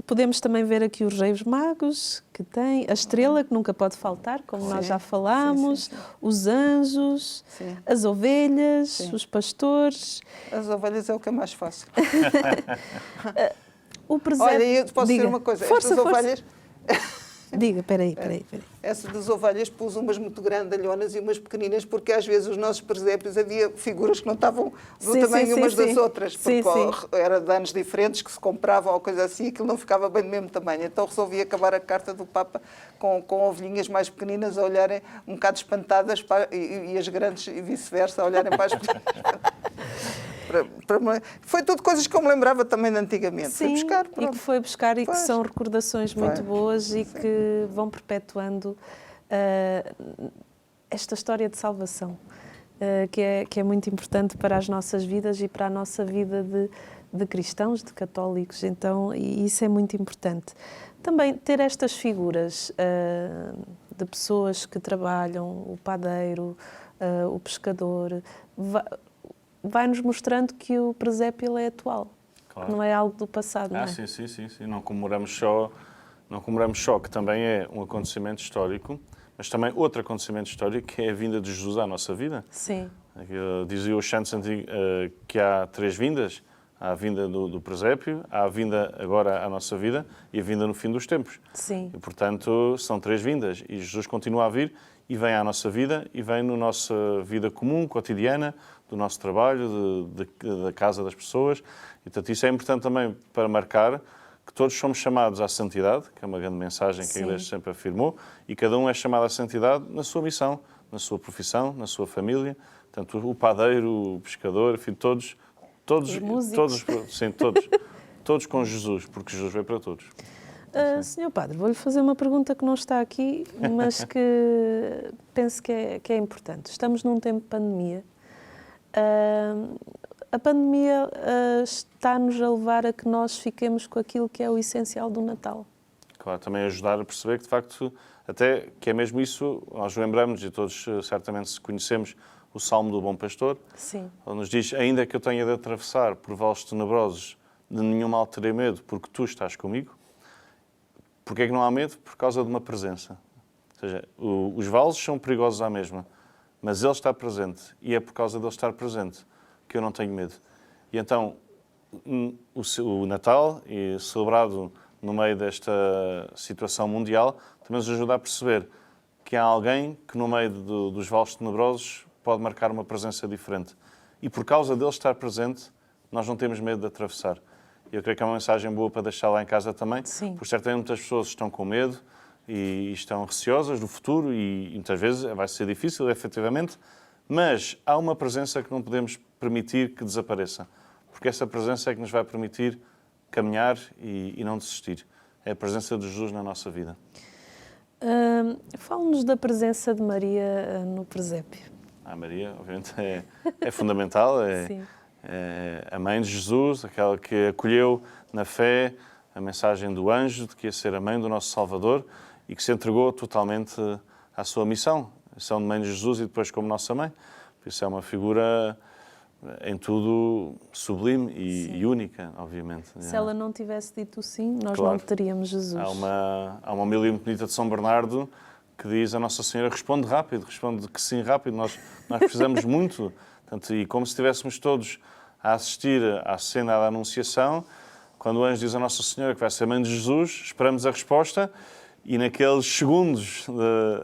Podemos também ver aqui os Reis Magos, que tem a estrela, que nunca pode faltar, como nós já falámos, sim. os anjos, Sim. as ovelhas, Sim. os pastores. As ovelhas é o que é mais fácil. O presépio... Olha, eu posso dizer Diga. uma coisa. Força, Estas força. ovelhas... Diga, peraí. Essa das ovelhas pus umas muito grandalhonas e umas pequeninas, porque às vezes os nossos presépios havia figuras que não estavam do Sim, tamanho sim, umas sim, das sim. outras, Sim, porque era de anos diferentes que se compravam ou coisa assim, e aquilo não ficava bem do mesmo tamanho. Então resolvi acabar a carta do Papa com ovelhinhas mais pequeninas a olharem um bocado espantadas e as grandes e vice-versa a olharem para as pequenas. Foi tudo coisas que eu me lembrava também de antigamente. Sim, Fui buscar, e pronto. que foi buscar e que Pois. são recordações muito boas e que vão perpetuando esta história de salvação, que é muito importante para as nossas vidas e para a nossa vida de cristãos, de católicos. Então, e isso é muito importante. Também ter estas figuras de pessoas que trabalham, o padeiro, o pescador, vai-nos mostrando que o presépio é atual, Claro. não é algo do passado, não é? Sim. Não comemoramos só que também é um acontecimento histórico, mas também outro acontecimento histórico que é a vinda de Jesus à nossa vida. Sim. Dizia os santos antigos que há 3 vindas. Há a vinda do presépio, há a vinda agora à nossa vida e a vinda no fim dos tempos. Sim. E, portanto, são 3 vindas. E Jesus continua a vir e vem à nossa vida e vem na nossa vida comum, cotidiana, do nosso trabalho, da casa das pessoas. E, portanto, isso é importante também para marcar que todos somos chamados à santidade, que é uma grande mensagem que a Igreja sempre afirmou, e cada um é chamado à santidade na sua missão, na sua profissão, na sua família. Portanto, o padeiro, o pescador, enfim, todos com Jesus, porque Jesus veio para todos. Senhor Padre, vou-lhe fazer uma pergunta que não está aqui, mas que penso que é importante. Estamos num tempo de pandemia. A pandemia está-nos a levar a que nós fiquemos com aquilo que é o essencial do Natal. Claro, também ajudar a perceber que, de facto, até que é mesmo isso, nós lembramos, e todos certamente conhecemos, o Salmo do Bom Pastor. Sim. Ele nos diz, ainda que eu tenha de atravessar por vales tenebrosos, de nenhum mal terei medo, porque tu estás comigo. Porquê é que não há medo? Por causa de uma presença. Ou seja, os vales são perigosos à mesma, mas Ele está presente, e é por causa dele estar presente que eu não tenho medo. E então, o Natal, celebrado no meio desta situação mundial, também nos ajuda a perceber que há alguém que no meio dos vales tenebrosos pode marcar uma presença diferente. E por causa dele estar presente, nós não temos medo de atravessar. E eu creio que é uma mensagem boa para deixar lá em casa também, Sim. porque certamente muitas pessoas estão com medo e estão receosas do futuro e muitas vezes vai ser difícil, efetivamente, mas há uma presença que não podemos permitir que desapareça, porque essa presença é que nos vai permitir caminhar e não desistir. É a presença de Jesus na nossa vida. Fale-nos da presença de Maria no presépio. A Maria, obviamente, é fundamental, é a mãe de Jesus, aquela que acolheu na fé a mensagem do anjo de que ia ser a mãe do nosso Salvador e que se entregou totalmente à sua missão, a missão de mãe de Jesus e depois como nossa mãe. Por isso é uma figura em tudo sublime e única, obviamente. Se ela não tivesse dito sim, nós Claro. não teríamos Jesus. Há uma homilia muito bonita de São Bernardo que diz a Nossa Senhora responde rápido, responde que sim rápido, nós precisamos muito. Portanto, e como se estivéssemos todos a assistir à cena da Anunciação, quando o anjo diz a Nossa Senhora que vai ser mãe de Jesus, esperamos a resposta e naqueles segundos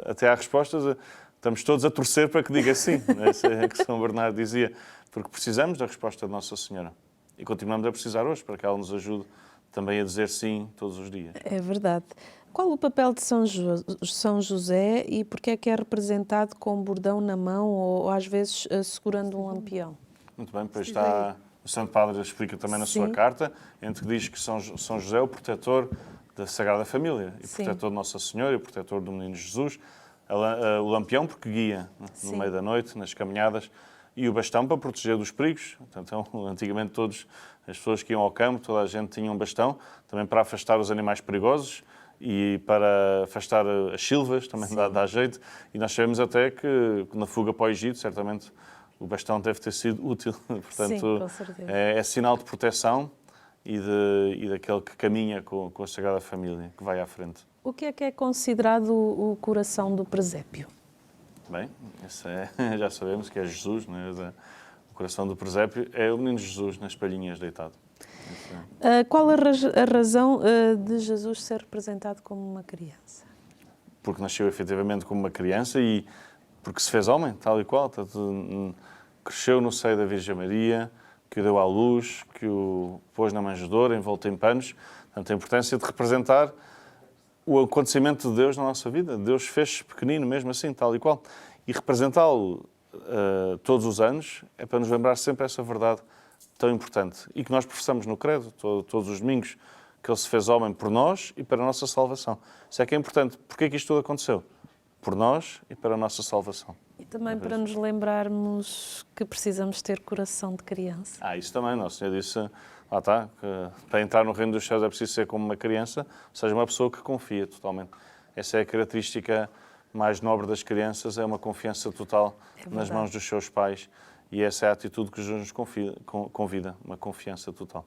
até à resposta estamos todos a torcer para que diga sim. Essa é o que São Bernardo dizia, porque precisamos da resposta de Nossa Senhora. E continuamos a precisar hoje, para que ela nos ajude também a dizer sim todos os dias. É verdade. Qual o papel de São José e porquê é que é representado com um bordão na mão ou às vezes segurando um lampião? Muito bem, depois está... O Santo Padre explica também na sua carta, entre que diz que São José é o protetor da Sagrada Família, e Sim. protetor de Nossa Senhora, e protetor do Menino Jesus, o lampião porque guia no Sim. meio da noite, nas caminhadas, e o bastão para proteger dos perigos. Então, antigamente as pessoas que iam ao campo, toda a gente tinha um bastão, também para afastar os animais perigosos e para afastar as silvas, também dá jeito. E nós sabemos até que na fuga para o Egito, certamente, o bastão deve ter sido útil. Portanto, Sim, com certeza. é sinal de proteção e daquele que caminha com a Sagrada Família, que vai à frente. O que é considerado o coração do presépio? Bem, já sabemos que é Jesus, não é? O coração do presépio é o menino Jesus nas palhinhas deitado. Qual a razão de Jesus ser representado como uma criança? Porque nasceu efetivamente como uma criança e porque se fez homem, tal e qual. Cresceu no seio da Virgem Maria, que o deu à luz, que o pôs na manjedoura, envolto em panos. Portanto, a importância de representar o acontecimento de Deus na nossa vida. Deus fez-se pequenino, mesmo assim, tal e qual. E representá-lo todos os anos é para nos lembrar sempre essa verdade tão importante. E que nós professamos no credo, todos os domingos, que Ele se fez homem por nós e para a nossa salvação. Isso é que é importante. Porquê que isto tudo aconteceu? Por nós e para a nossa salvação. E também para nos lembrarmos que precisamos ter coração de criança. Isso também. Nosso Senhor disse, lá está, que para entrar no reino dos céus é preciso ser como uma criança, ou seja, uma pessoa que confia totalmente. Essa é a característica mais nobre das crianças, é uma confiança total nas mãos dos seus pais. E essa é a atitude que Jesus nos convida, uma confiança total.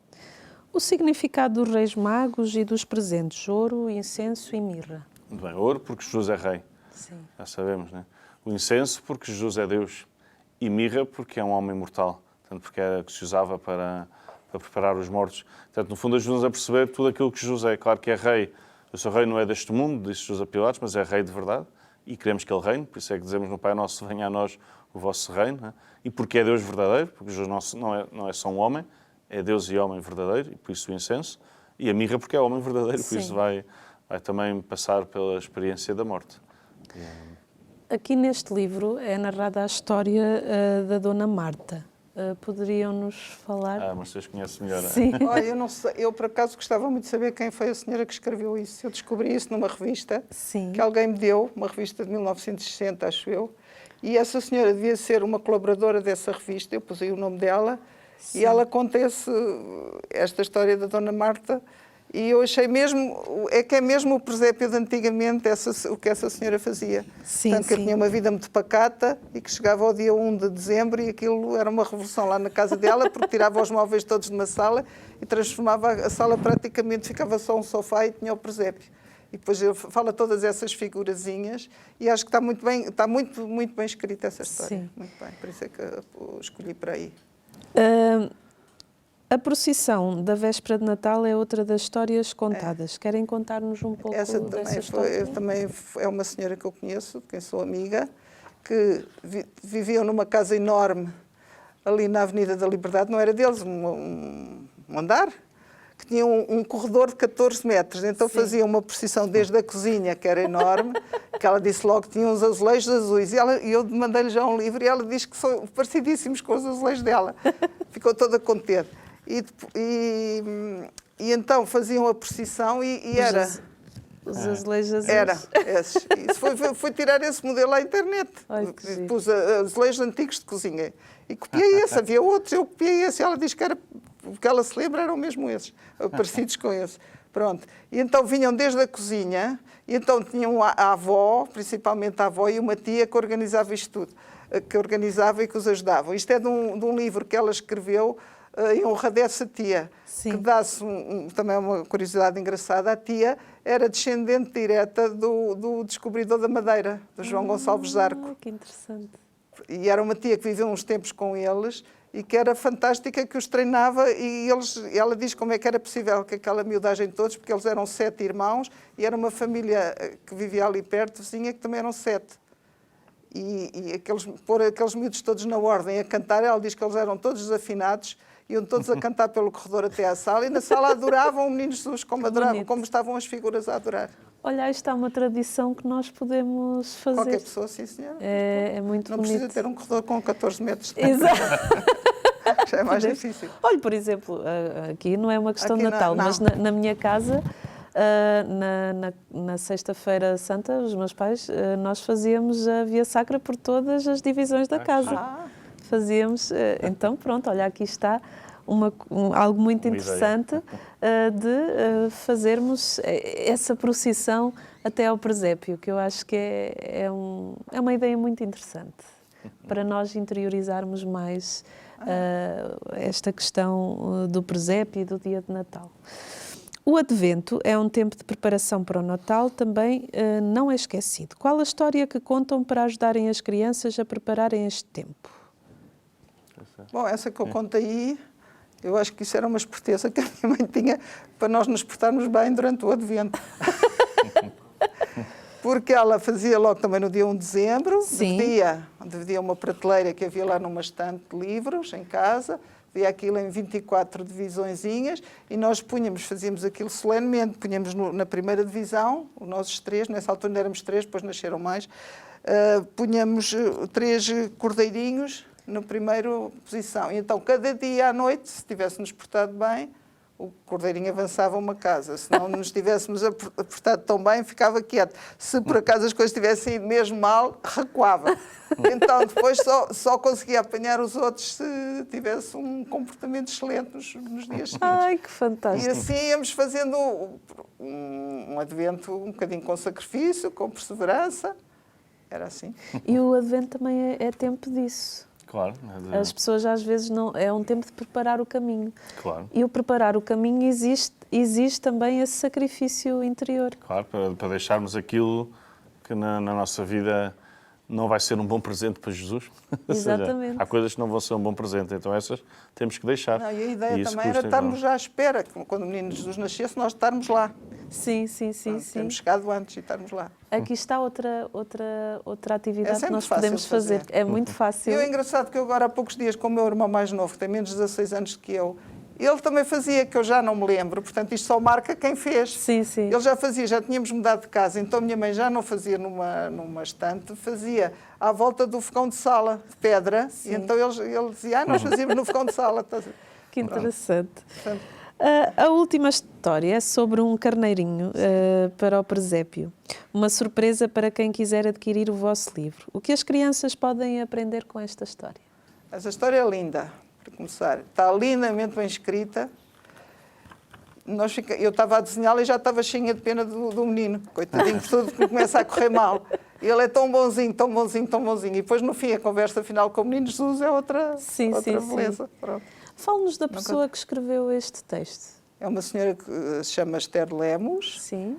O significado dos reis magos e dos presentes, ouro, incenso e mirra. Muito bem, ouro porque Jesus é rei. Sim. Já sabemos, não é? O incenso porque Jesus é Deus. E mirra porque é um homem mortal. Portanto, porque era que se usava para preparar os mortos. Portanto, no fundo, ajuda-nos a perceber tudo aquilo que Jesus é. Claro que é rei. O seu rei não é deste mundo, disse Jesus a Pilatos, mas é rei de verdade. E queremos que ele reine. Por isso é que dizemos no Pai Nosso, venha a nós o vosso reino. Não é? E porque é Deus verdadeiro, porque Jesus não é só um homem, é Deus e homem verdadeiro, e por isso o incenso. E a mirra porque é homem verdadeiro, por isso vai também passar pela experiência da morte. Aqui neste livro é narrada a história da Dona Marta. Poderiam-nos falar? Mas vocês conhecem melhor. Sim. Olha, eu não sei, eu por acaso gostava muito de saber quem foi a senhora que escreveu isso. Eu descobri isso numa revista Sim. que alguém me deu, uma revista de 1960, acho eu. E essa senhora devia ser uma colaboradora dessa revista, eu pus aí o nome dela. Sim. E ela conta esta história da Dona Marta. E eu achei mesmo, é mesmo o presépio de antigamente o que essa senhora fazia. Sim, Portanto, que tinha uma vida muito pacata e que chegava ao dia 1 de dezembro e aquilo era uma revolução lá na casa dela, porque tirava os móveis todos de uma sala e transformava a sala praticamente, ficava só um sofá e tinha o presépio. E depois ele fala todas essas figurazinhas e acho que está muito bem, está muito bem escrita essa história. Sim. Muito bem, por isso é que eu escolhi para aí. A procissão da véspera de Natal é outra das histórias contadas. Querem contar-nos um pouco dessa história? Também é uma senhora que eu conheço, de quem sou amiga, que viviam numa casa enorme ali na Avenida da Liberdade, não era deles, um andar, que tinha um corredor de 14 metros. Então fazia uma procissão desde a cozinha, que era enorme, que ela disse logo que tinha uns azulejos azuis. E eu mandei-lhe já um livro e ela diz que são parecidíssimos com os azulejos dela. Ficou toda contente. E então faziam a procissão e era... Os azulejos azuis. Era, esses. Foi tirar esse modelo à internet. Pus azulejos antigos de cozinha. E copiei esse, havia outros, eu copiei esse. Ela diz que era, o que ela se lembra eram mesmo esses, parecidos com esse. Pronto. E então vinham desde a cozinha, e então tinham a avó, principalmente a avó, e uma tia que organizava isto tudo, que organizava e que os ajudava. Isto é de um livro que ela escreveu, em honra dessa tia, Sim. que dá-se também uma curiosidade engraçada. A tia era descendente direta do descobridor da Madeira, do João Gonçalves Zarco. Que interessante. E era uma tia que viveu uns tempos com eles e que era fantástica, que os treinava e ela diz como é que era possível que aquela miudagem todos, porque eles eram 7 irmãos e era uma família que vivia ali perto, vizinha, que também eram 7. E pôr aqueles miúdos todos na ordem a cantar, ela diz que eles eram todos desafinados, iam todos a cantar pelo corredor até à sala e na sala adoravam o Menino Jesus, como estavam as figuras a adorar. Olha, isto é uma tradição que nós podemos fazer. Qualquer pessoa, sim, senhora. É muito Não bonito. precisa ter um corredor com 14 metros de Exato. Já é mais difícil. Olha, por exemplo, aqui não é uma questão de Natal, mas na minha casa na Sexta-feira Santa, os meus pais, nós fazíamos a Via Sacra por todas as divisões da casa. Fazíamos, então pronto, olha, aqui está algo muito interessante de fazermos essa procissão até ao presépio, que eu acho que é uma ideia muito interessante para nós interiorizarmos mais esta questão do presépio e do dia de Natal. O Advento é um tempo de preparação para o Natal, também não é esquecido. Qual a história que contam para ajudarem as crianças a prepararem este tempo? Bom, essa que eu conto aí, eu acho que isso era uma esperteza que a minha mãe tinha para nós nos portarmos bem durante o Advento. Porque ela fazia logo também no dia 1 de dezembro, dividia uma prateleira que havia lá numa estante de livros em casa, dividia aquilo em 24 divisõezinhas e nós fazíamos aquilo solenemente, punhamos na primeira divisão, nós 3, nessa altura ainda éramos 3, depois nasceram mais, punhamos 3 cordeirinhos na primeira posição. E então, cada dia à noite, se tivéssemos portado bem, o cordeirinho avançava uma casa. Se não nos tivéssemos portado tão bem, ficava quieto. Se por acaso as coisas tivessem ido mesmo mal, recuava. Então, depois só conseguia apanhar os outros se tivesse um comportamento excelente nos dias seguintes. Ai, que fantástico! E assim íamos fazendo um Advento um bocadinho com sacrifício, com perseverança. Era assim. E o Advento também é tempo disso. Claro. As pessoas às vezes não... É um tempo de preparar o caminho. Claro. E o preparar o caminho exige também esse sacrifício interior. Claro, para deixarmos aquilo que na nossa vida não vai ser um bom presente para Jesus. Exatamente. Seja, há coisas que não vão ser um bom presente, então essas temos que deixar. Não, e a ideia também era estarmos já à espera, quando o menino Jesus nascesse, nós estarmos lá. Sim. Temos chegado antes e estarmos lá. Aqui está outra atividade que nós podemos fazer. É muito fácil. E é engraçado que eu agora há poucos dias, com o meu irmão mais novo, que tem menos de 16 anos que eu, ele também fazia, que eu já não me lembro, portanto isto só marca quem fez. Sim. Ele já fazia, já tínhamos mudado de casa, então a minha mãe já não fazia numa estante, fazia à volta do fogão de sala, de pedra, e então ele dizia, nós fazíamos no fogão de sala. Que interessante. A última história é sobre um carneirinho para o presépio. Uma surpresa para quem quiser adquirir o vosso livro. O que as crianças podem aprender com esta história? Essa história é linda, para começar. Está lindamente bem escrita. Eu estava a desenhá-la e já estava cheia de pena do menino. Coitadinho, por tudo que começa a correr mal. Ele é tão bonzinho, tão bonzinho, tão bonzinho. E depois, no fim, a conversa final com o menino Jesus é outra beleza. Pronto. Fale-nos da pessoa que escreveu este texto. É uma senhora que se chama Esther Lemos. Sim.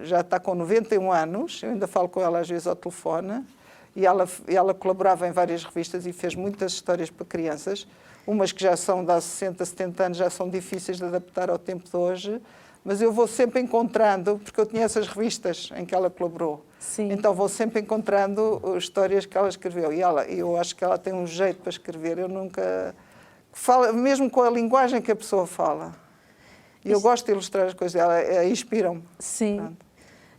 Já está com 91 anos. Eu ainda falo com ela às vezes ao telefone. E ela colaborava em várias revistas e fez muitas histórias para crianças. Umas que já são de há 60, 70 anos, já são difíceis de adaptar ao tempo de hoje. Mas eu vou sempre encontrando, porque eu tinha essas revistas em que ela colaborou. Sim. Então vou sempre encontrando histórias que ela escreveu. E eu acho que ela tem um jeito para escrever. Eu nunca... Fala, mesmo com a linguagem que a pessoa fala. E eu gosto de ilustrar as coisas dela, inspiram-me. Sim. Pronto.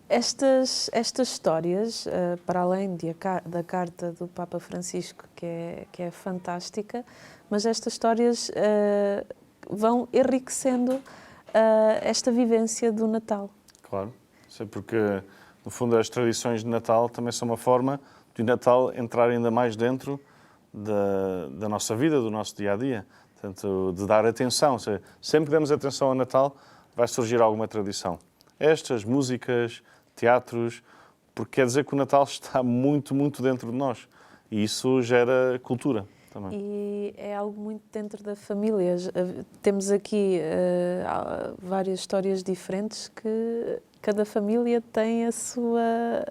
Estas histórias, para além da carta do Papa Francisco, que é fantástica, mas estas histórias vão enriquecendo esta vivência do Natal. Claro. Sei porque, no fundo, as tradições de Natal também são uma forma de Natal entrar ainda mais dentro da nossa vida, do nosso dia-a-dia. Portanto, de dar atenção. Ou seja, sempre que damos atenção ao Natal, vai surgir alguma tradição. Estas músicas, teatros, porque quer dizer que o Natal está muito, muito dentro de nós. E isso gera cultura também. E é algo muito dentro da família. Temos aqui várias histórias diferentes que cada família tem a sua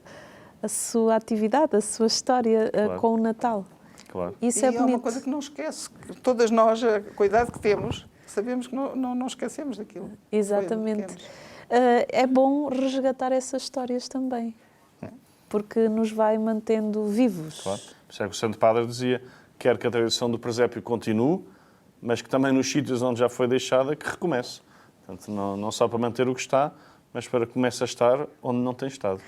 atividade, a sua história com o Natal. Claro. Isso é bonito. É uma coisa que não esquece. Todas nós, com a idade que temos, sabemos que não esquecemos daquilo. Exatamente. É bom resgatar essas histórias também, porque nos vai mantendo vivos. Claro. Por isso é que o Santo Padre dizia, quer que a tradição do presépio continue, mas que também nos sítios onde já foi deixada, que recomece. Portanto, não só para manter o que está, mas para que comece a estar onde não tem estado.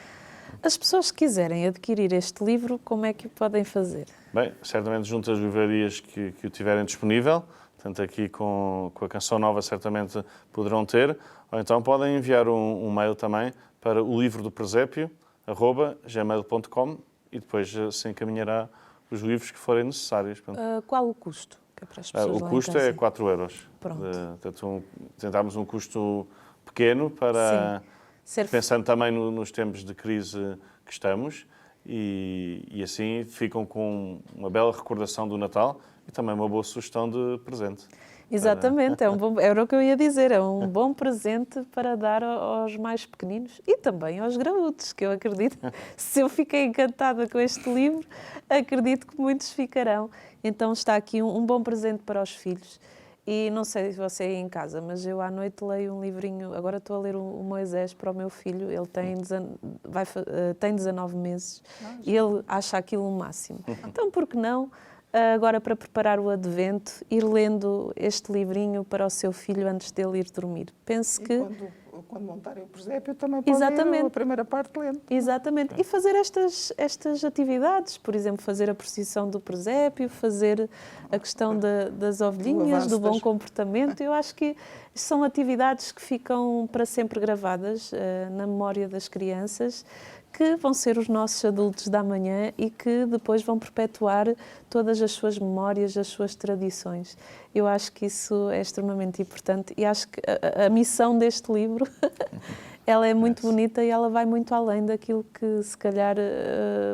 As pessoas que quiserem adquirir este livro, como é que o podem fazer? Bem, certamente junto às livrarias que o tiverem disponível, Portanto, aqui com a canção nova certamente poderão ter, ou então podem enviar um mail também para o livrodopresépio@gmail.com e depois se encaminhará os livros que forem necessários. Qual o custo? Que é para as pessoas O lá custo em casa? é 4 euros. Pronto. Portanto, tentámos um custo pequeno para, pensando também nos tempos de crise que estamos, e assim ficam com uma bela recordação do Natal e também uma boa sugestão de presente. Exatamente, era o que eu ia dizer, é um bom presente para dar aos mais pequeninos e também aos graúdos, que eu acredito, se eu fiquei encantada com este livro, acredito que muitos ficarão. Então está aqui um bom presente para os filhos. E não sei se você é em casa, mas eu à noite leio um livrinho, agora estou a ler o Moisés para o meu filho, ele tem 19 meses e ele acha aquilo o máximo. Então, por que não, agora para preparar o advento, ir lendo este livrinho para o seu filho antes dele ir dormir? Penso que... Quando montarem o presépio também podem ler a primeira parte lendo. Exatamente. E fazer estas atividades, por exemplo, fazer a procissão do presépio, fazer a questão das ovelhinhas, do bom comportamento. Eu acho que são atividades que ficam para sempre gravadas na memória das crianças, que vão ser os nossos adultos da manhã e que depois vão perpetuar todas as suas memórias, as suas tradições. Eu acho que isso é extremamente importante e acho que a missão deste livro ela é muito bonita e ela vai muito além daquilo que se calhar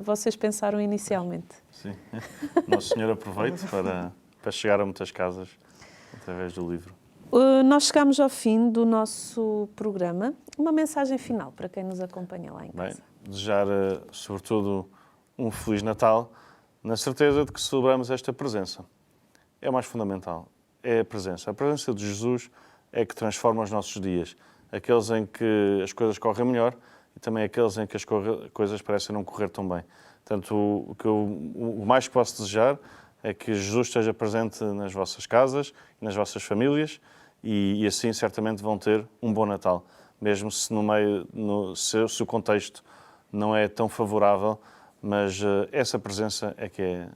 vocês pensaram inicialmente. Sim. Nosso Senhor aproveite para chegar a muitas casas através do livro. Nós chegamos ao fim do nosso programa. Uma mensagem final para quem nos acompanha lá em casa. Desejar, sobretudo, um Feliz Natal, na certeza de que celebramos esta presença. É o mais fundamental, é a presença. A presença de Jesus é que transforma os nossos dias. Aqueles em que as coisas correm melhor e também aqueles em que as coisas parecem não correr tão bem. Portanto, o mais que posso desejar é que Jesus esteja presente nas vossas casas e nas vossas famílias e assim certamente vão ter um bom Natal. Mesmo se se o contexto não é tão favorável, mas essa presença é que é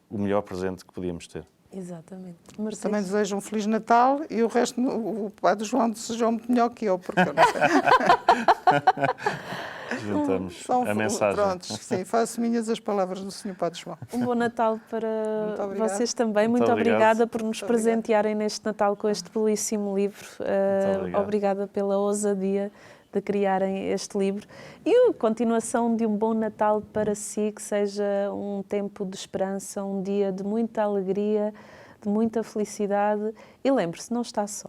o melhor presente que podíamos ter. Exatamente. Mercedes. Também desejo um Feliz Natal e o resto, o Padre João desejou muito melhor que eu, porque eu não sei. Juntamos a mensagem. Prontos, sim, faço minhas as palavras do Sr. Padre João. Um bom Natal para vocês também. Muito obrigada por nos presentearem neste Natal com este belíssimo livro. Obrigada pela ousadia de criarem este livro e a continuação de um bom Natal para si, que seja um tempo de esperança, um dia de muita alegria, de muita felicidade. E lembre-se, não está só.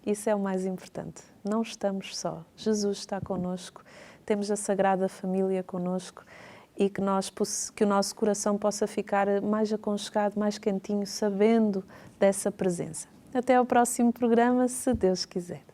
Isso é o mais importante. Não estamos só. Jesus está connosco, temos a Sagrada Família connosco e que o nosso coração possa ficar mais aconchegado, mais quentinho, sabendo dessa presença. Até ao próximo programa, se Deus quiser.